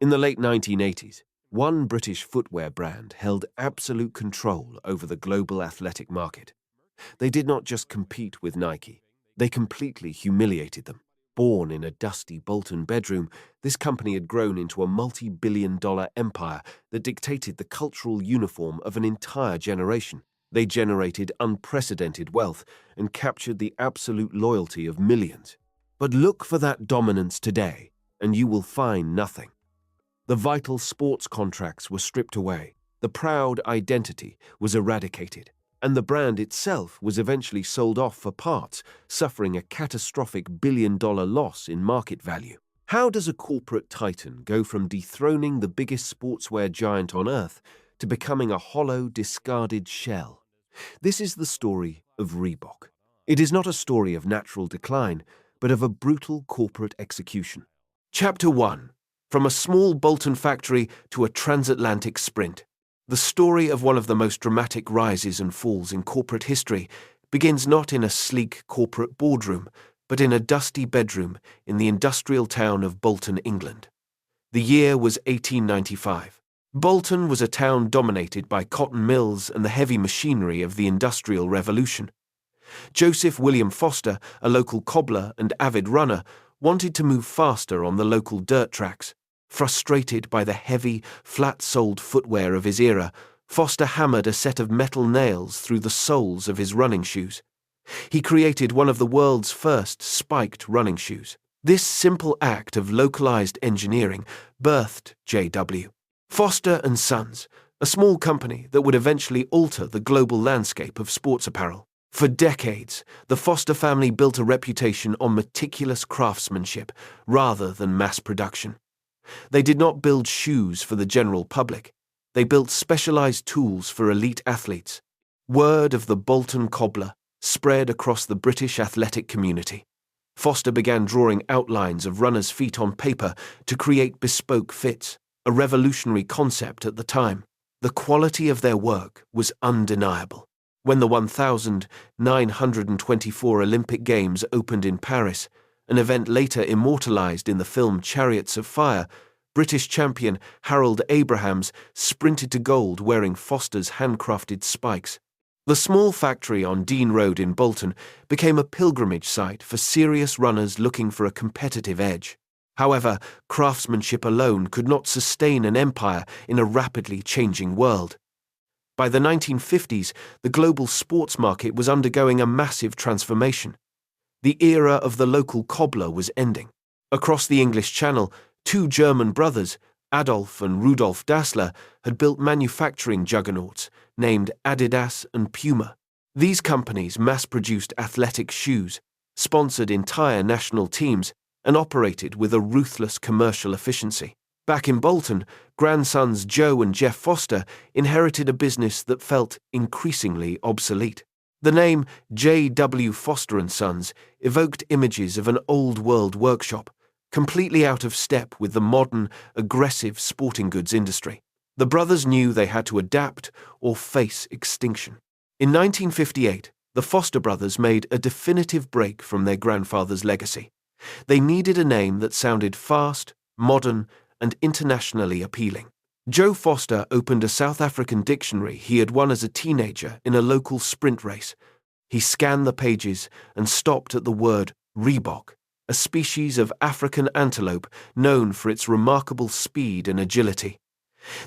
In the late 1980s, one British footwear brand held absolute control over the global athletic market. They did not just compete with Nike, they completely humiliated them. Born in a dusty Bolton bedroom, this company had grown into a multi-billion-dollar empire that dictated the cultural uniform of an entire generation. They generated unprecedented wealth and captured the absolute loyalty of millions. But look for that dominance today, and you will find nothing. The vital sports contracts were stripped away, the proud identity was eradicated, and the brand itself was eventually sold off for parts, suffering a catastrophic billion-dollar loss in market value. How does a corporate titan go from dethroning the biggest sportswear giant on earth to becoming a hollow, discarded shell? This is the story of Reebok. It is not a story of natural decline, but of a brutal corporate execution. Chapter 1. From a small Bolton factory to a transatlantic sprint. The story of one of the most dramatic rises and falls in corporate history begins not in a sleek corporate boardroom, but in a dusty bedroom in the industrial town of Bolton, England. The year was 1895. Bolton was a town dominated by cotton mills and the heavy machinery of the Industrial Revolution. Joseph William Foster, a local cobbler and avid runner, wanted to move faster on the local dirt tracks. Frustrated by the heavy, flat-soled footwear of his era, Foster hammered a set of metal nails through the soles of his running shoes. He created one of the world's first spiked running shoes. This simple act of localized engineering birthed J.W. Foster & Sons, a small company that would eventually alter the global landscape of sports apparel. For decades, the Foster family built a reputation on meticulous craftsmanship rather than mass production. They did not build shoes for the general public. They built specialized tools for elite athletes. Word of the Bolton cobbler spread across the British athletic community. Foster began drawing outlines of runners' feet on paper to create bespoke fits, a revolutionary concept at the time. The quality of their work was undeniable. When the 1924 Olympic Games opened in Paris, an event later immortalized in the film Chariots of Fire, British champion Harold Abrahams sprinted to gold wearing Foster's handcrafted spikes. The small factory on Dean Road in Bolton became a pilgrimage site for serious runners looking for a competitive edge. However, craftsmanship alone could not sustain an empire in a rapidly changing world. By the 1950s, the global sports market was undergoing a massive transformation. The era of the local cobbler was ending. Across the English Channel, two German brothers, Adolf and Rudolf Dassler, had built manufacturing juggernauts named Adidas and Puma. These companies mass-produced athletic shoes, sponsored entire national teams, and operated with a ruthless commercial efficiency. Back in Bolton, grandsons Joe and Jeff Foster inherited a business that felt increasingly obsolete. The name J.W. Foster & Sons evoked images of an old-world workshop, completely out of step with the modern, aggressive sporting goods industry. The brothers knew they had to adapt or face extinction. In 1958, the Foster brothers made a definitive break from their grandfather's legacy. They needed a name that sounded fast, modern, and internationally appealing. Joe Foster opened a South African dictionary he had won as a teenager in a local sprint race. He scanned the pages and stopped at the word Reebok, a species of African antelope known for its remarkable speed and agility.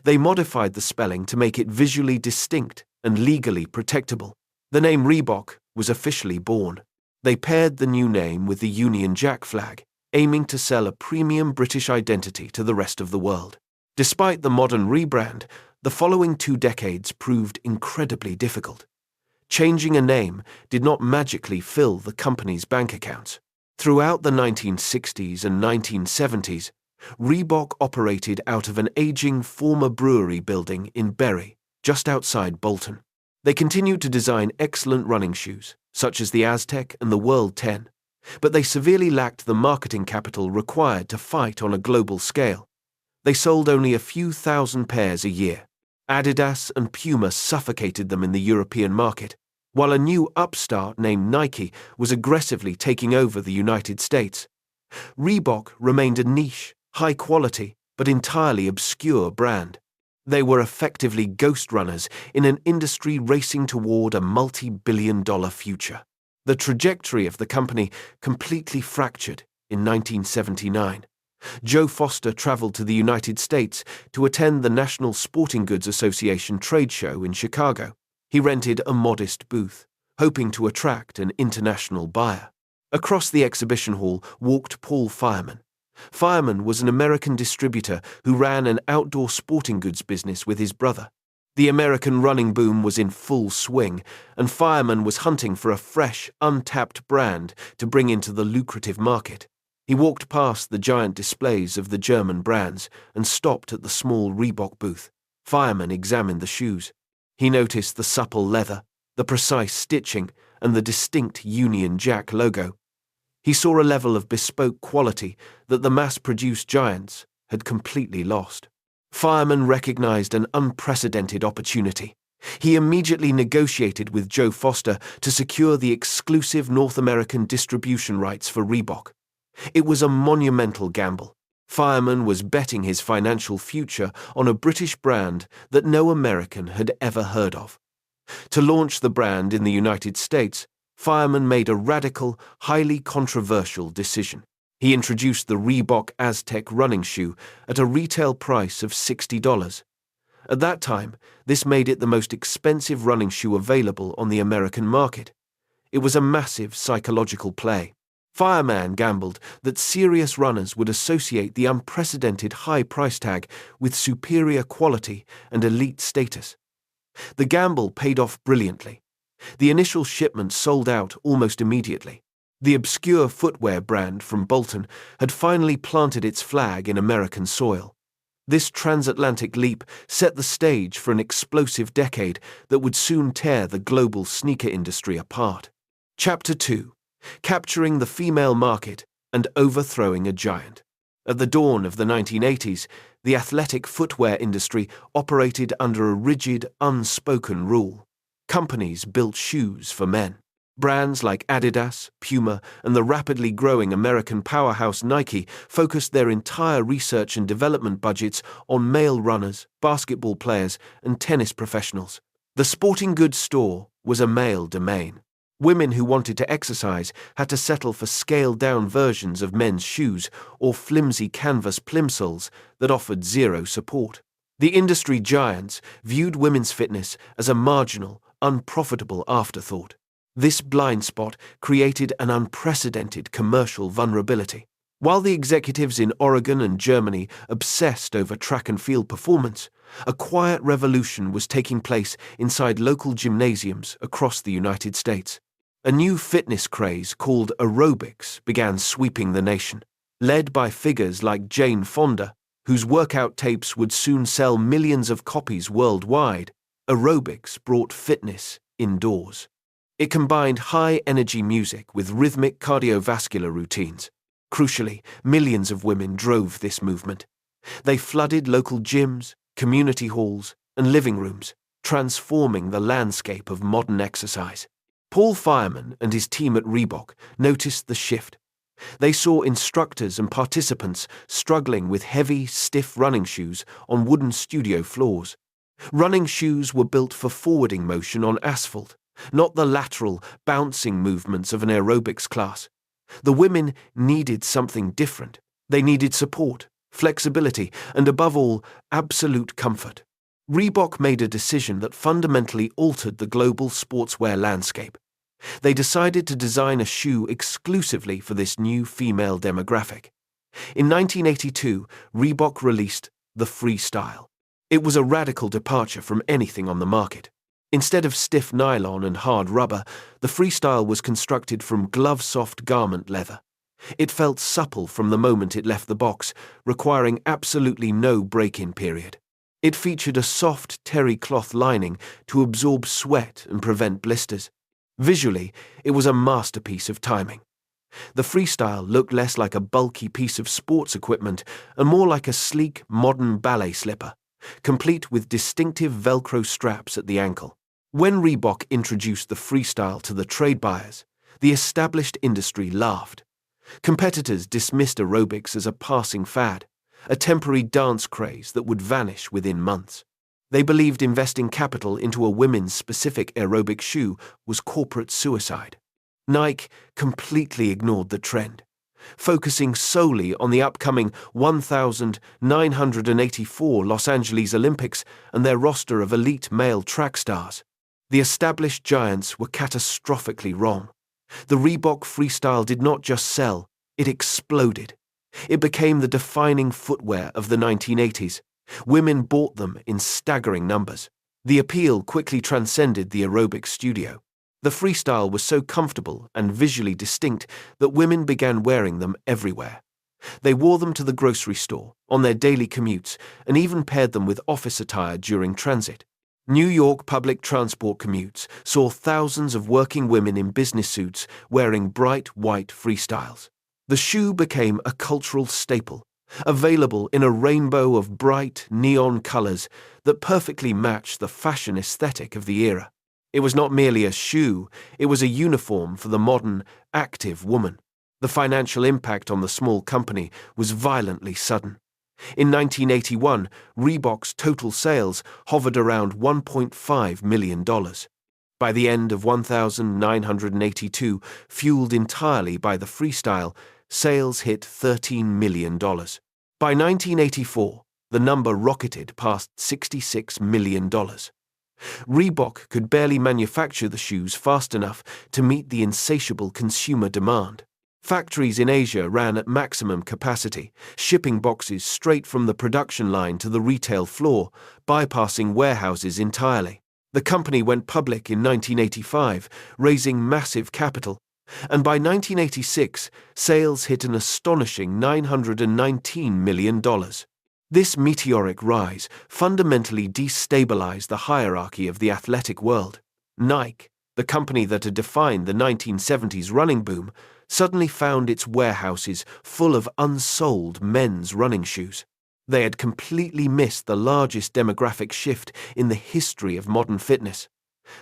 They modified the spelling to make it visually distinct and legally protectable. The name Reebok was officially born. They paired the new name with the Union Jack flag, aiming to sell a premium British identity to the rest of the world. Despite the modern rebrand, the following 2 decades proved incredibly difficult. Changing a name did not magically fill the company's bank accounts. Throughout the 1960s and 1970s, Reebok operated out of an aging former brewery building in Bury, just outside Bolton. They continued to design excellent running shoes, such as the Aztec and the World 10, but they severely lacked the marketing capital required to fight on a global scale. They sold only a few thousand pairs a year. Adidas and Puma suffocated them in the European market, while a new upstart named Nike was aggressively taking over the United States. Reebok remained a niche, high-quality, but entirely obscure brand. They were effectively ghost runners in an industry racing toward a multi-billion-dollar future. The trajectory of the company completely fractured in 1979. Joe Foster traveled to the United States to attend the National Sporting Goods Association trade show in Chicago. He rented a modest booth, hoping to attract an international buyer. Across the exhibition hall walked Paul Fireman. Fireman was an American distributor who ran an outdoor sporting goods business with his brother. The American running boom was in full swing, and Fireman was hunting for a fresh, untapped brand to bring into the lucrative market. He walked past the giant displays of the German brands and stopped at the small Reebok booth. Fireman examined the shoes. He noticed the supple leather, the precise stitching, and the distinct Union Jack logo. He saw a level of bespoke quality that the mass-produced giants had completely lost. Fireman recognized an unprecedented opportunity. He immediately negotiated with Joe Foster to secure the exclusive North American distribution rights for Reebok. It was a monumental gamble. Fireman was betting his financial future on a British brand that no American had ever heard of. To launch the brand in the United States, Fireman made a radical, highly controversial decision. He introduced the Reebok Aztec running shoe at a retail price of $60. At that time, this made it the most expensive running shoe available on the American market. It was a massive psychological play. Fireman gambled that serious runners would associate the unprecedented high price tag with superior quality and elite status. The gamble paid off brilliantly. The initial shipment sold out almost immediately. The obscure footwear brand from Bolton had finally planted its flag in American soil. This transatlantic leap set the stage for an explosive decade that would soon tear the global sneaker industry apart. Chapter 2. Capturing the female market and overthrowing a giant. At the dawn of the 1980s, the athletic footwear industry operated under a rigid, unspoken rule. Companies built shoes for men. Brands like Adidas, Puma, and the rapidly growing American powerhouse Nike focused their entire research and development budgets on male runners, basketball players, and tennis professionals. The sporting goods store was a male domain. Women who wanted to exercise had to settle for scaled-down versions of men's shoes or flimsy canvas plimsolls that offered zero support. The industry giants viewed women's fitness as a marginal, unprofitable afterthought. This blind spot created an unprecedented commercial vulnerability. While the executives in Oregon and Germany obsessed over track and field performance, a quiet revolution was taking place inside local gymnasiums across the United States. A new fitness craze called aerobics began sweeping the nation. Led by figures like Jane Fonda, whose workout tapes would soon sell millions of copies worldwide, aerobics brought fitness indoors. It combined high-energy music with rhythmic cardiovascular routines. Crucially, millions of women drove this movement. They flooded local gyms, community halls, and living rooms, transforming the landscape of modern exercise. Paul Fireman and his team at Reebok noticed the shift. They saw instructors and participants struggling with heavy, stiff running shoes on wooden studio floors. Running shoes were built for forwarding motion on asphalt, not the lateral, bouncing movements of an aerobics class. The women needed something different. They needed support, flexibility, and above all, absolute comfort. Reebok made a decision that fundamentally altered the global sportswear landscape. They decided to design a shoe exclusively for this new female demographic. In 1982, Reebok released the Freestyle. It was a radical departure from anything on the market. Instead of stiff nylon and hard rubber, the Freestyle was constructed from glove-soft garment leather. It felt supple from the moment it left the box, requiring absolutely no break-in period. It featured a soft terry cloth lining to absorb sweat and prevent blisters. Visually, it was a masterpiece of timing. The Freestyle looked less like a bulky piece of sports equipment and more like a sleek, modern ballet slipper, complete with distinctive Velcro straps at the ankle. When Reebok introduced the Freestyle to the trade buyers, the established industry laughed. Competitors dismissed aerobics as a passing fad, a temporary dance craze that would vanish within months. They believed investing capital into a women's specific aerobic shoe was corporate suicide. Nike completely ignored the trend, focusing solely on the upcoming 1984 Los Angeles Olympics and their roster of elite male track stars. The established giants were catastrophically wrong. The Reebok Freestyle did not just sell, it exploded. It became the defining footwear of the 1980s. Women bought them in staggering numbers. The appeal quickly transcended the aerobic studio. The Freestyle was so comfortable and visually distinct that women began wearing them everywhere. They wore them to the grocery store, on their daily commutes, and even paired them with office attire during transit. New York public transport commutes saw thousands of working women in business suits wearing bright white Freestyles. The shoe became a cultural staple, available in a rainbow of bright neon colors that perfectly matched the fashion aesthetic of the era. It was not merely a shoe, it was a uniform for the modern, active woman. The financial impact on the small company was violently sudden. In 1981, Reebok's total sales hovered around $1.5 million. By the end of 1982, fueled entirely by the Freestyle, sales hit $13 million. By 1984, the number rocketed past $66 million. Reebok could barely manufacture the shoes fast enough to meet the insatiable consumer demand. Factories in Asia ran at maximum capacity, shipping boxes straight from the production line to the retail floor, bypassing warehouses entirely. The company went public in 1985, raising massive capital, and by 1986, sales hit an astonishing $919 million. This meteoric rise fundamentally destabilized the hierarchy of the athletic world. Nike, the company that had defined the 1970s running boom, suddenly found its warehouses full of unsold men's running shoes. They had completely missed the largest demographic shift in the history of modern fitness.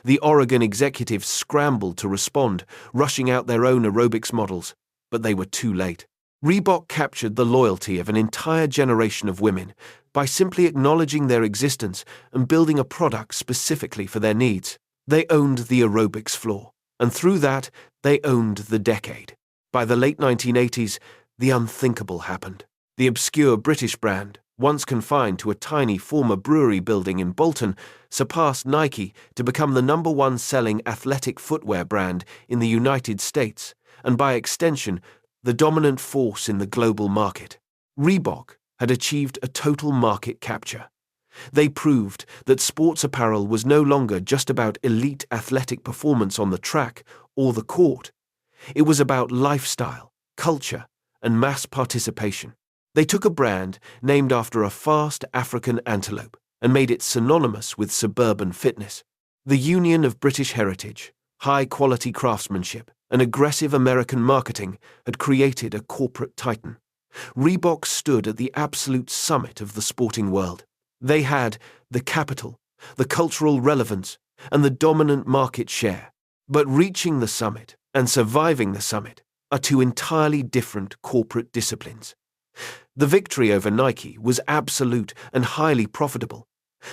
The Oregon executives scrambled to respond, rushing out their own aerobics models, but they were too late. Reebok captured the loyalty of an entire generation of women by simply acknowledging their existence and building a product specifically for their needs. They owned the aerobics floor, and through that, they owned the decade. By the late 1980s, the unthinkable happened. The obscure British brand, once confined to a tiny former brewery building in Bolton, surpassed Nike to become the #1 selling athletic footwear brand in the United States, and by extension, the dominant force in the global market. Reebok had achieved a total market capture. They proved that sports apparel was no longer just about elite athletic performance on the track or the court. It was about lifestyle, culture, and mass participation. They took a brand named after a fast African antelope and made it synonymous with suburban fitness. The union of British heritage, high-quality craftsmanship, and aggressive American marketing had created a corporate titan. Reebok stood at the absolute summit of the sporting world. They had the capital, the cultural relevance, and the dominant market share. But reaching the summit and surviving the summit are two entirely different corporate disciplines. The victory over Nike was absolute and highly profitable,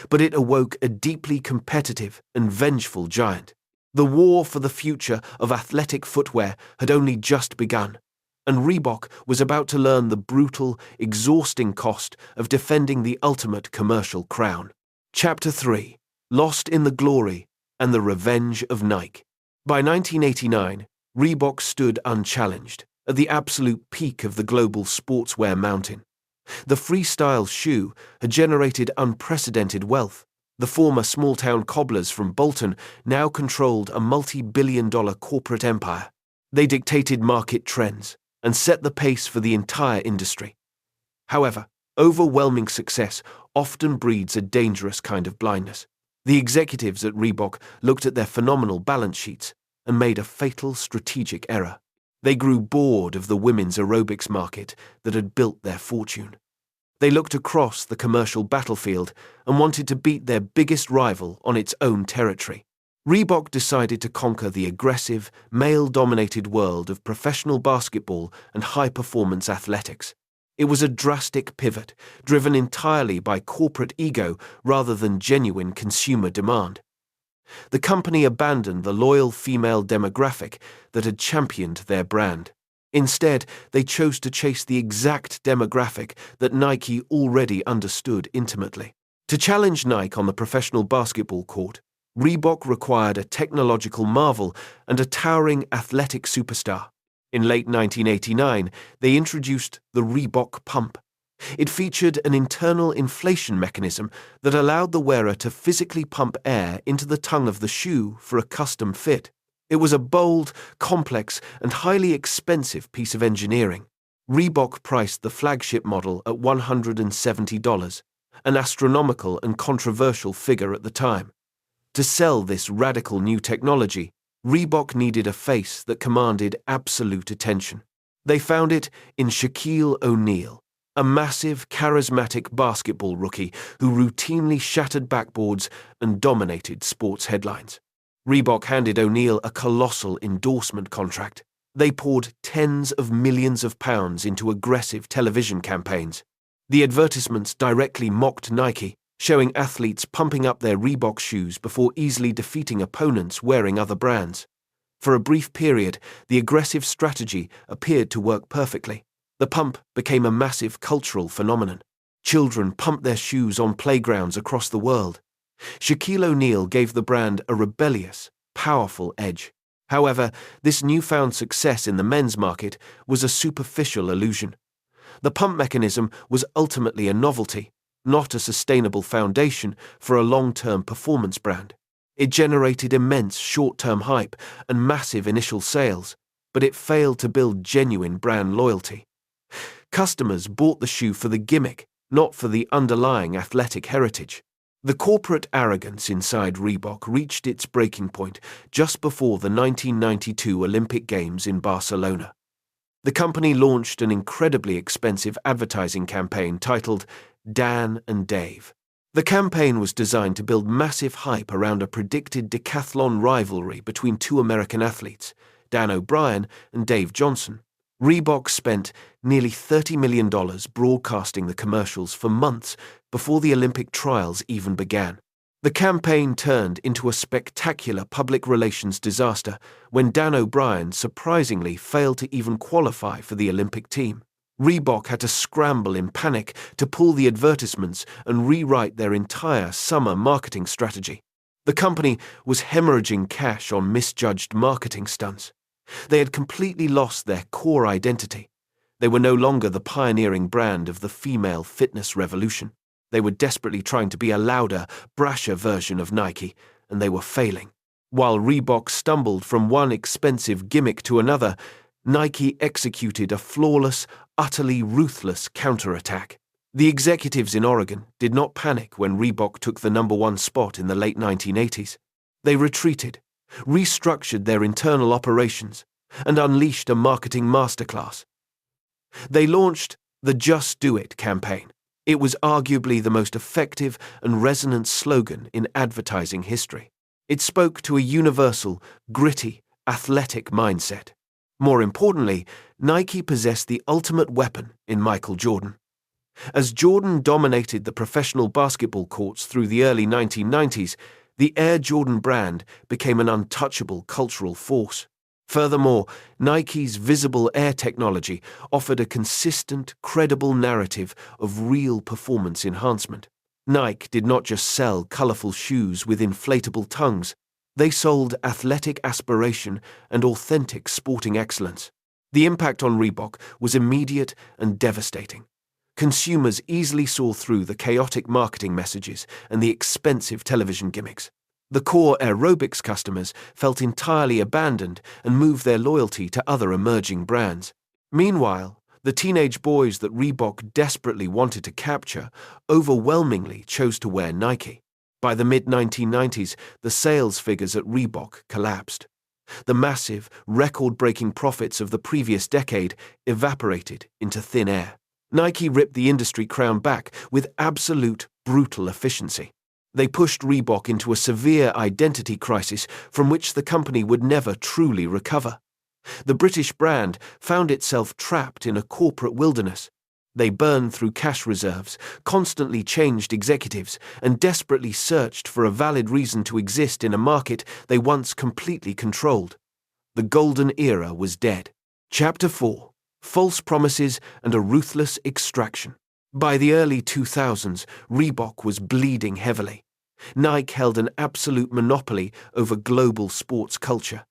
but it awoke a deeply competitive and vengeful giant. The war for the future of athletic footwear had only just begun, and Reebok was about to learn the brutal, exhausting cost of defending the ultimate commercial crown. Chapter 3: Lost in the Glory and the Revenge of Nike. By 1989, Reebok stood unchallenged, at the absolute peak of the global sportswear mountain. The Freestyle shoe had generated unprecedented wealth. The former small-town cobblers from Bolton now controlled a multi-billion-dollar corporate empire. They dictated market trends and set the pace for the entire industry. However, overwhelming success often breeds a dangerous kind of blindness. The executives at Reebok looked at their phenomenal balance sheets and made a fatal strategic error. They grew bored of the women's aerobics market that had built their fortune. They looked across the commercial battlefield and wanted to beat their biggest rival on its own territory. Reebok decided to conquer the aggressive, male-dominated world of professional basketball and high-performance athletics. It was a drastic pivot, driven entirely by corporate ego rather than genuine consumer demand. The company abandoned the loyal female demographic that had championed their brand. Instead, they chose to chase the exact demographic that Nike already understood intimately. To challenge Nike on the professional basketball court, Reebok required a technological marvel and a towering athletic superstar. In late 1989, they introduced the Reebok pump. It featured an internal inflation mechanism that allowed the wearer to physically pump air into the tongue of the shoe for a custom fit. It was a bold, complex, and highly expensive piece of engineering. Reebok priced the flagship model at $170, an astronomical and controversial figure at the time. To sell this radical new technology, Reebok needed a face that commanded absolute attention. They found it in Shaquille O'Neal, a massive, charismatic basketball rookie who routinely shattered backboards and dominated sports headlines. Reebok handed O'Neal a colossal endorsement contract. They poured tens of millions of pounds into aggressive television campaigns. The advertisements directly mocked Nike, showing athletes pumping up their Reebok shoes before easily defeating opponents wearing other brands. For a brief period, the aggressive strategy appeared to work perfectly. The pump became a massive cultural phenomenon. Children pumped their shoes on playgrounds across the world. Shaquille O'Neal gave the brand a rebellious, powerful edge. However, this newfound success in the men's market was a superficial illusion. The pump mechanism was ultimately a novelty, not a sustainable foundation for a long-term performance brand. It generated immense short-term hype and massive initial sales, but it failed to build genuine brand loyalty. Customers bought the shoe for the gimmick, not for the underlying athletic heritage. The corporate arrogance inside Reebok reached its breaking point just before the 1992 Olympic Games in Barcelona. The company launched an incredibly expensive advertising campaign titled Dan and Dave. The campaign was designed to build massive hype around a predicted decathlon rivalry between two American athletes, Dan O'Brien and Dave Johnson. Reebok spent nearly $30 million broadcasting the commercials for months before the Olympic trials even began. The campaign turned into a spectacular public relations disaster when Dan O'Brien surprisingly failed to even qualify for the Olympic team. Reebok had to scramble in panic to pull the advertisements and rewrite their entire summer marketing strategy. The company was hemorrhaging cash on misjudged marketing stunts. They had completely lost their core identity. They were no longer the pioneering brand of the female fitness revolution. They were desperately trying to be a louder, brasher version of Nike, and they were failing. While Reebok stumbled from one expensive gimmick to another, Nike executed a flawless, utterly ruthless counterattack. The executives in Oregon did not panic when Reebok took the #1 spot in the late 1980s. They retreated, restructured their internal operations, and unleashed a marketing masterclass. They launched the Just Do It campaign. It was arguably the most effective and resonant slogan in advertising history. It spoke to a universal, gritty, athletic mindset. More importantly, Nike possessed the ultimate weapon in Michael Jordan. As Jordan dominated the professional basketball courts through the early 1990s, the Air Jordan brand became an untouchable cultural force. Furthermore, Nike's visible air technology offered a consistent, credible narrative of real performance enhancement. Nike did not just sell colorful shoes with inflatable tongues. They sold athletic aspiration and authentic sporting excellence. The impact on Reebok was immediate and devastating. Consumers easily saw through the chaotic marketing messages and the expensive television gimmicks. The core aerobics customers felt entirely abandoned and moved their loyalty to other emerging brands. Meanwhile, the teenage boys that Reebok desperately wanted to capture overwhelmingly chose to wear Nike. By the mid-1990s, the sales figures at Reebok collapsed. The massive, record-breaking profits of the previous decade evaporated into thin air. Nike ripped the industry crown back with absolute, brutal efficiency. They pushed Reebok into a severe identity crisis from which the company would never truly recover. The British brand found itself trapped in a corporate wilderness. They burned through cash reserves, constantly changed executives, and desperately searched for a valid reason to exist in a market they once completely controlled. The golden era was dead. Chapter 4: False Promises and a Ruthless Extraction. By the early 2000s, Reebok was bleeding heavily. Nike held an absolute monopoly over global sports culture.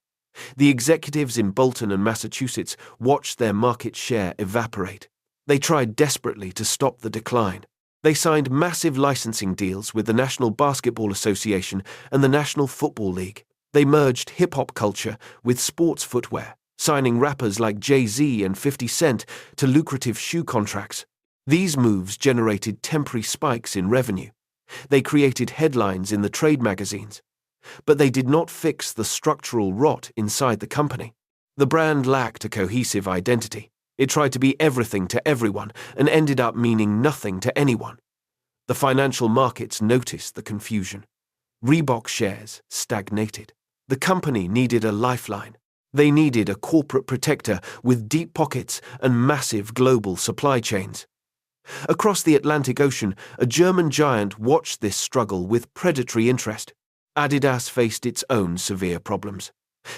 The executives in Bolton and Massachusetts watched their market share evaporate. They tried desperately to stop the decline. They signed massive licensing deals with the National Basketball Association and the National Football League. They merged hip-hop culture with sports footwear, signing rappers like Jay-Z and 50 Cent to lucrative shoe contracts. These moves generated temporary spikes in revenue. They created headlines in the trade magazines. But they did not fix the structural rot inside the company. The brand lacked a cohesive identity. It tried to be everything to everyone and ended up meaning nothing to anyone. The financial markets noticed the confusion. Reebok shares stagnated. The company needed a lifeline. They needed a corporate protector with deep pockets and massive global supply chains. Across the Atlantic Ocean, a German giant watched this struggle with predatory interest. Adidas faced its own severe problems.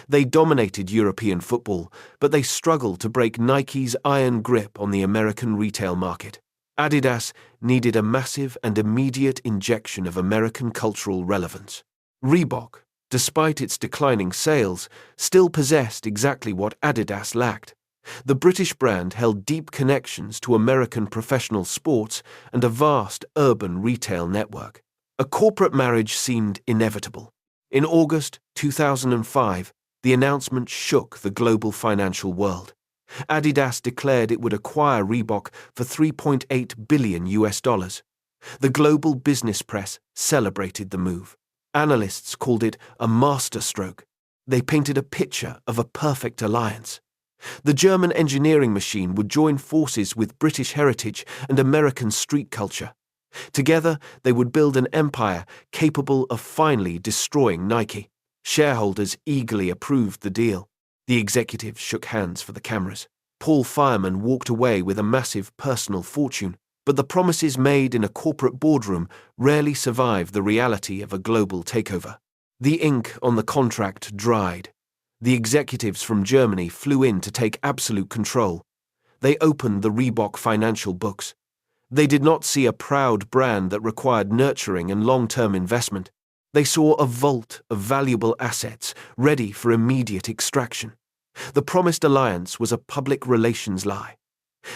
They dominated European football, but they struggled to break Nike's iron grip on the American retail market. Adidas needed a massive and immediate injection of American cultural relevance. Reebok, despite its declining sales, still possessed exactly what Adidas lacked. The British brand held deep connections to American professional sports and a vast urban retail network. A corporate marriage seemed inevitable. In August 2005, the announcement shook the global financial world. Adidas declared it would acquire Reebok for $3.8 billion. The global business press celebrated the move. Analysts called it a masterstroke. They painted a picture of a perfect alliance. The German engineering machine would join forces with British heritage and American street culture. Together, they would build an empire capable of finally destroying Nike. Shareholders eagerly approved the deal. The executives shook hands for the cameras. Paul Fireman walked away with a massive personal fortune, but the promises made in a corporate boardroom rarely survived the reality of a global takeover. The ink on the contract dried. The executives from Germany flew in to take absolute control. They opened the Reebok financial books. They did not see a proud brand that required nurturing and long-term investment. They saw a vault of valuable assets ready for immediate extraction. The promised alliance was a public relations lie.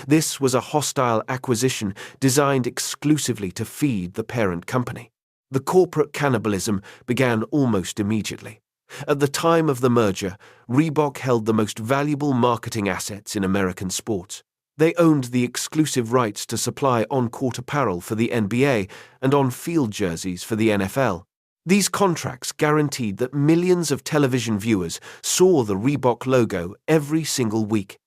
This was a hostile acquisition designed exclusively to feed the parent company. The corporate cannibalism began almost immediately. At the time of the merger, Reebok held the most valuable marketing assets in American sports. They owned the exclusive rights to supply on-court apparel for the NBA and on-field jerseys for the NFL. These contracts guaranteed that millions of television viewers saw the Reebok logo every single week.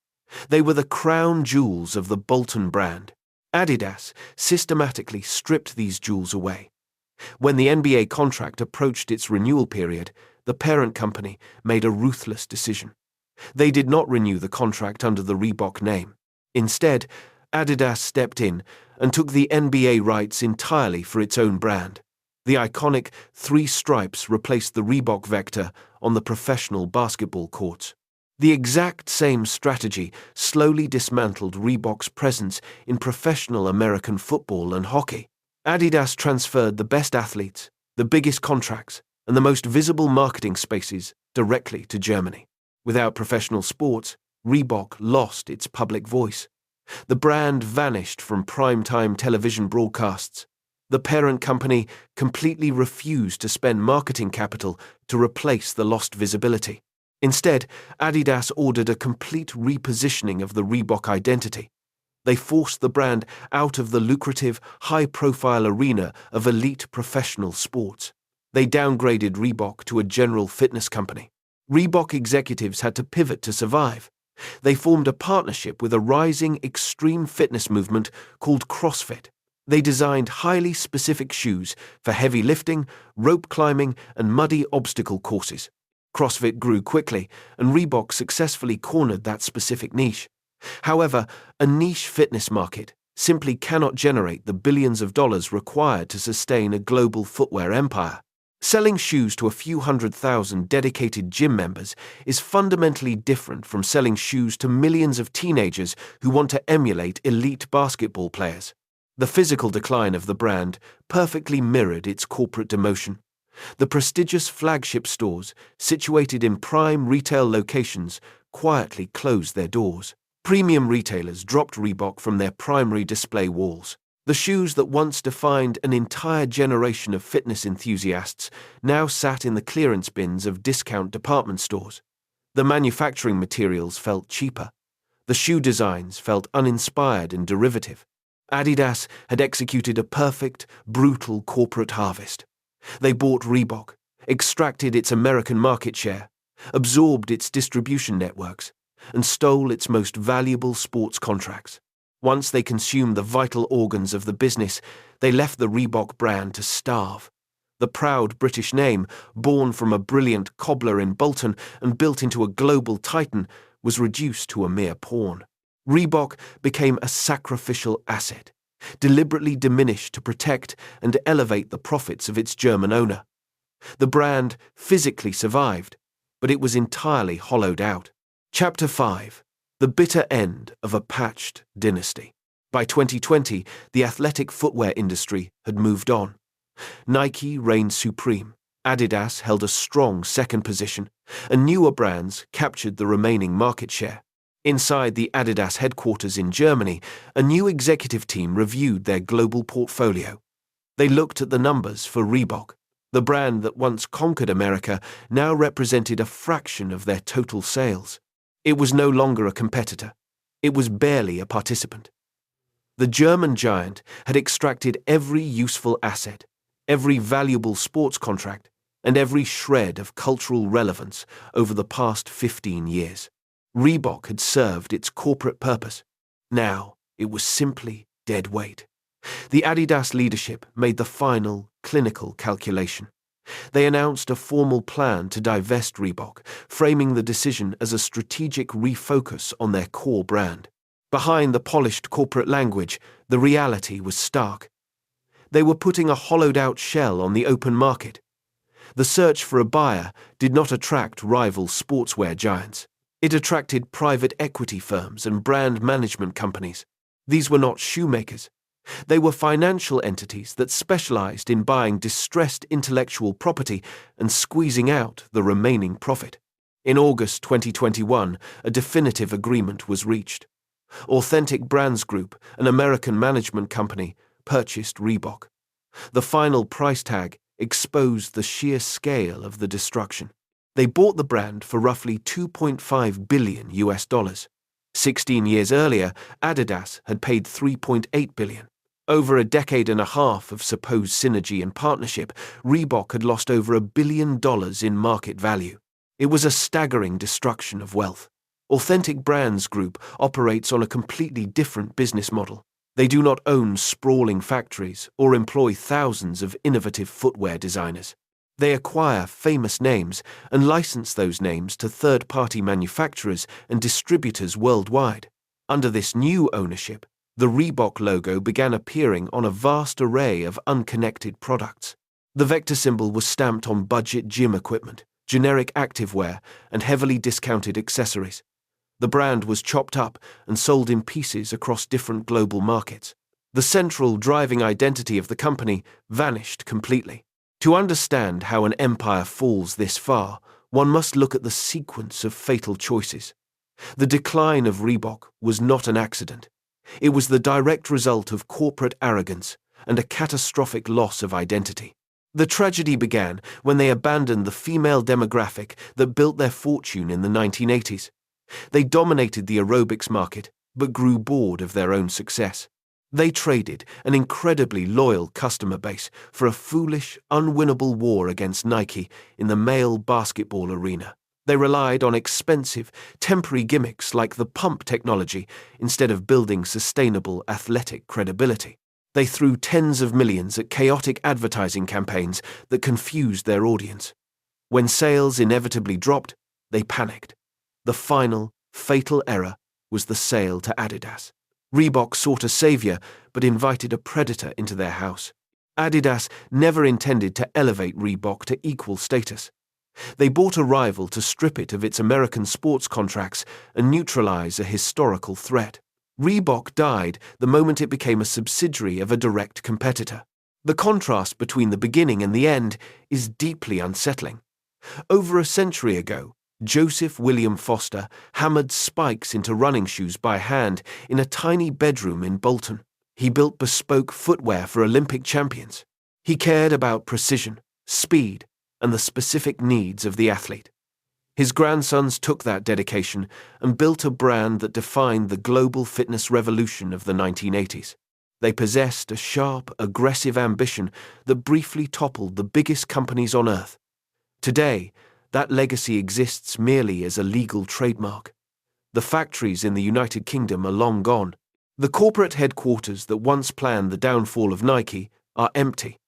They were the crown jewels of the Bolton brand. Adidas systematically stripped these jewels away. When the NBA contract approached its renewal period, the parent company made a ruthless decision. They did not renew the contract under the Reebok name. Instead, Adidas stepped in and took the NBA rights entirely for its own brand. The iconic 3 stripes replaced the Reebok vector on the professional basketball courts. The exact same strategy slowly dismantled Reebok's presence in professional American football and hockey. Adidas transferred the best athletes, the biggest contracts, and the most visible marketing spaces directly to Germany. Without professional sports, Reebok lost its public voice. The brand vanished from prime-time television broadcasts. The parent company completely refused to spend marketing capital to replace the lost visibility. Instead, Adidas ordered a complete repositioning of the Reebok identity. They forced the brand out of the lucrative, high-profile arena of elite professional sports. They downgraded Reebok to a general fitness company. Reebok executives had to pivot to survive. They formed a partnership with a rising extreme fitness movement called CrossFit. They designed highly specific shoes for heavy lifting, rope climbing, and muddy obstacle courses. CrossFit grew quickly, and Reebok successfully cornered that specific niche. However, a niche fitness market simply cannot generate the billions of dollars required to sustain a global footwear empire. Selling shoes to a few 100,000 dedicated gym members is fundamentally different from selling shoes to millions of teenagers who want to emulate elite basketball players. The physical decline of the brand perfectly mirrored its corporate demotion. The prestigious flagship stores, situated in prime retail locations, quietly closed their doors. Premium retailers dropped Reebok from their primary display walls. The shoes that once defined an entire generation of fitness enthusiasts now sat in the clearance bins of discount department stores. The manufacturing materials felt cheaper. The shoe designs felt uninspired and derivative. Adidas had executed a perfect, brutal corporate harvest. They bought Reebok, extracted its American market share, absorbed its distribution networks, and stole its most valuable sports contracts. Once they consumed the vital organs of the business, they left the Reebok brand to starve. The proud British name, born from a brilliant cobbler in Bolton and built into a global titan, was reduced to a mere pawn. Reebok became a sacrificial asset, deliberately diminished to protect and elevate the profits of its German owner. The brand physically survived, but it was entirely hollowed out. Chapter 5. The bitter end of a patched dynasty. By 2020, the athletic footwear industry had moved on. Nike reigned supreme, Adidas held a strong second position, and newer brands captured the remaining market share. Inside the Adidas headquarters in Germany, a new executive team reviewed their global portfolio. They looked at the numbers for Reebok. The brand that once conquered America now represented a fraction of their total sales. It was no longer a competitor. It was barely a participant. The German giant had extracted every useful asset, every valuable sports contract, and every shred of cultural relevance over the past 15 years. Reebok had served its corporate purpose. Now it was simply dead weight. The Adidas leadership made the final, clinical calculation. They announced a formal plan to divest Reebok, framing the decision as a strategic refocus on their core brand. Behind the polished corporate language, the reality was stark. They were putting a hollowed-out shell on the open market. The search for a buyer did not attract rival sportswear giants. It attracted private equity firms and brand management companies. These were not shoemakers. They were financial entities that specialized in buying distressed intellectual property and squeezing out the remaining profit. In August 2021, a definitive agreement was reached. Authentic Brands Group, an American management company, purchased Reebok. The final price tag exposed the sheer scale of the destruction. They bought the brand for roughly $2.5 billion. 16 years earlier, Adidas had paid $3.8 billion. Over a decade and a half of supposed synergy and partnership, Reebok had lost over $1 billion in market value. It was a staggering destruction of wealth. Authentic Brands Group operates on a completely different business model. They do not own sprawling factories or employ thousands of innovative footwear designers. They acquire famous names and license those names to third-party manufacturers and distributors worldwide. Under this new ownership, the Reebok logo began appearing on a vast array of unconnected products. The vector symbol was stamped on budget gym equipment, generic activewear, and heavily discounted accessories. The brand was chopped up and sold in pieces across different global markets. The central driving identity of the company vanished completely. To understand how an empire falls this far, one must look at the sequence of fatal choices. The decline of Reebok was not an accident. It was the direct result of corporate arrogance and a catastrophic loss of identity. The tragedy began when they abandoned the female demographic that built their fortune in the 1980s. They dominated the aerobics market, but grew bored of their own success. They traded an incredibly loyal customer base for a foolish, unwinnable war against Nike in the male basketball arena. They relied on expensive, temporary gimmicks like the pump technology instead of building sustainable athletic credibility. They threw tens of millions at chaotic advertising campaigns that confused their audience. When sales inevitably dropped, they panicked. The final, fatal error was the sale to Adidas. Reebok sought a savior, but invited a predator into their house. Adidas never intended to elevate Reebok to equal status. They bought a rival to strip it of its American sports contracts and neutralize a historical threat. Reebok died the moment it became a subsidiary of a direct competitor. The contrast between the beginning and the end is deeply unsettling. Over a century ago, Joseph William Foster hammered spikes into running shoes by hand in a tiny bedroom in Bolton. He built bespoke footwear for Olympic champions. He cared about precision, speed, and the specific needs of the athlete. His grandsons took that dedication and built a brand that defined the global fitness revolution of the 1980s. They possessed a sharp, aggressive ambition that briefly toppled the biggest companies on earth. Today, that legacy exists merely as a legal trademark. The factories in the United Kingdom are long gone. The corporate headquarters that once planned the downfall of Nike are empty.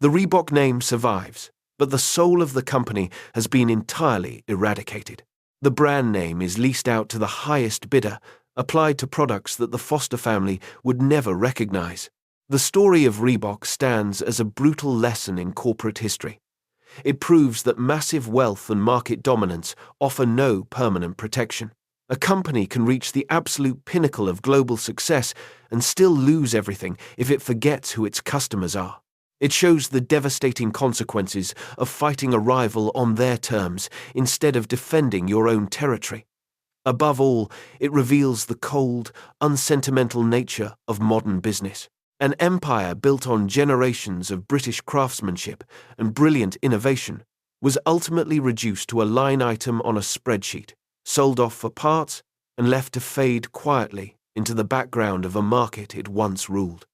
The Reebok name survives, but the soul of the company has been entirely eradicated. The brand name is leased out to the highest bidder, applied to products that the Foster family would never recognize. The story of Reebok stands as a brutal lesson in corporate history. It proves that massive wealth and market dominance offer no permanent protection. A company can reach the absolute pinnacle of global success and still lose everything if it forgets who its customers are. It shows the devastating consequences of fighting a rival on their terms instead of defending your own territory. Above all, it reveals the cold, unsentimental nature of modern business. An empire built on generations of British craftsmanship and brilliant innovation was ultimately reduced to a line item on a spreadsheet, sold off for parts, and left to fade quietly into the background of a market it once ruled.